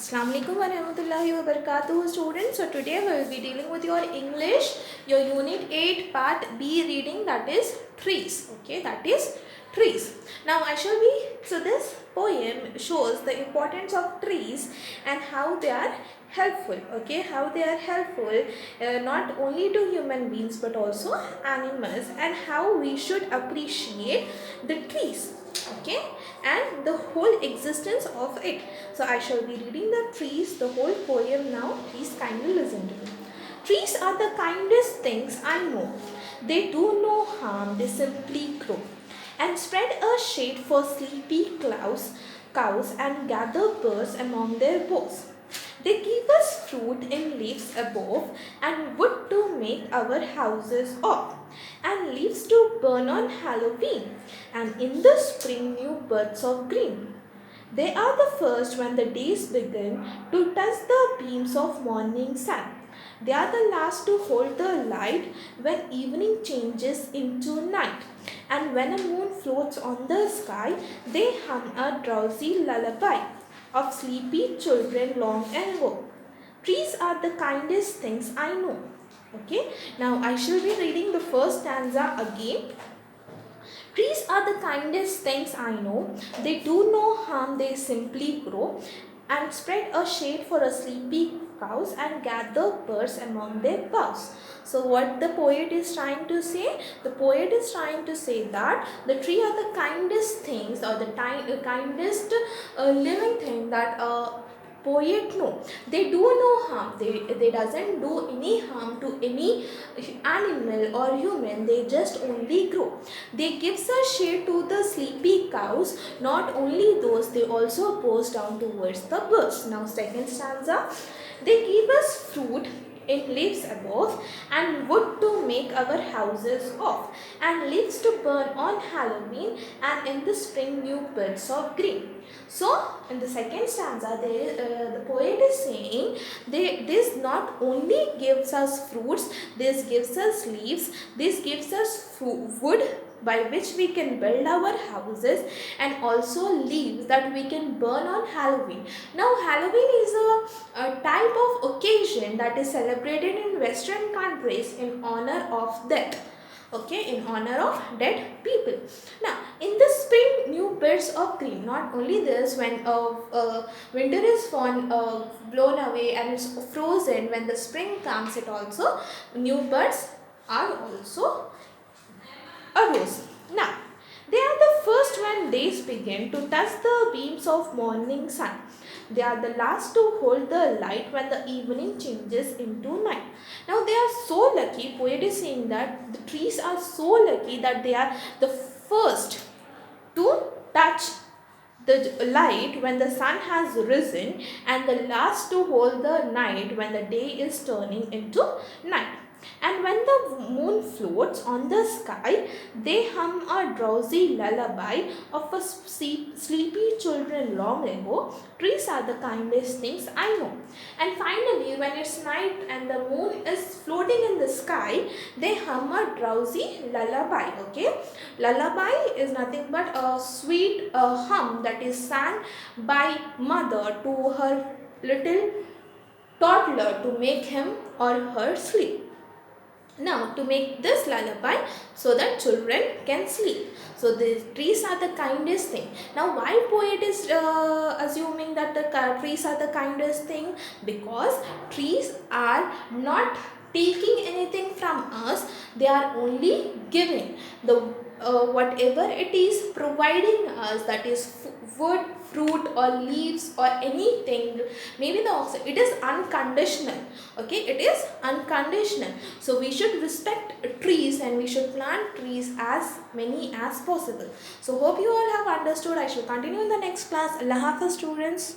Assalamu alaikum wa rahmatullahi wa barakatuh, students. So today we will be dealing with your English, your unit 8 part B reading, that is trees. Okay, that is trees. Now this poem shows the importance of trees and how they are helpful. Okay, how they are helpful not only to human beings but also animals, and how we should appreciate the trees. Okay, and the whole existence of it. So I shall be reading the trees, the whole poem now. Please kindly listen to me. Trees are the kindest things I know. They do no harm, they simply grow and spread a shade for sleepy cows and gather birds among their boughs. They give us fruit in leaves above, and wood to make our houses of, and leaves to burn on Halloween, and in the spring new buds of green. They are the first when the days begin to touch the beams of morning sun. They are the last to hold the light when evening changes into night. And when a moon floats on the sky, they hum a drowsy lullaby of sleepy children long ago. Trees are the kindest things I know. Okay, now I shall be reading the first stanza again. Trees are the kindest things I know. They do no harm, they simply grow and spread a shade for a sleepy cows and gather birds among their boughs. So what the poet is trying to say? The poet is trying to say that the tree are the kindest things, or the kindest living thing that poet know. They do no harm. They doesn't do any harm to any animal or human. They just only grow. They gives a shade to the sleepy cows. Not only those, they also pours down towards the birds. Now second stanza. They give us fruit in leaves above, and wood to make our houses of, and leaves to burn on Halloween, and in the spring new buds of green. So in the second stanza, the poet is saying this not only gives us fruits, this gives us leaves, this gives us wood by which we can build our houses, and also leaves that we can burn on Halloween. Now Halloween is a type of occasion that is celebrated in Western countries in honor of death. Okay, in honor of dead people. Now in the spring new buds of green. Not only this, when winter is blown away and it's frozen, when the spring comes, it also new buds are also arose. Now, they are the first when days begin to touch the beams of morning sun. They are the last to hold the light when the evening changes into night. Now they are so lucky, poet is saying that the trees are so lucky that they are the first to touch the light when the sun has risen, and the last to hold the night when the day is turning into night. And when the moon floats on the sky, they hum a drowsy lullaby of a sleepy children long ago. Trees are the kindest things I know. And finally, when it's night and the moon is floating in the sky, they hum a drowsy lullaby. Okay, lullaby is nothing but a sweet hum that is sang by mother to her little toddler to make him or her sleep. Now to make this lullaby so that children can sleep. So the trees are the kindest thing. Now why poet is assuming that the trees are the kindest thing? Because trees are not taking anything from us, they are only giving the whatever it is providing us, that is wood, fruit or leaves or anything, maybe the oxygen, it is unconditional. Okay, it is unconditional. So we should respect trees and we should plant trees as many as possible. So hope you all have understood. I shall continue in the next class. Allah Hafiz, students.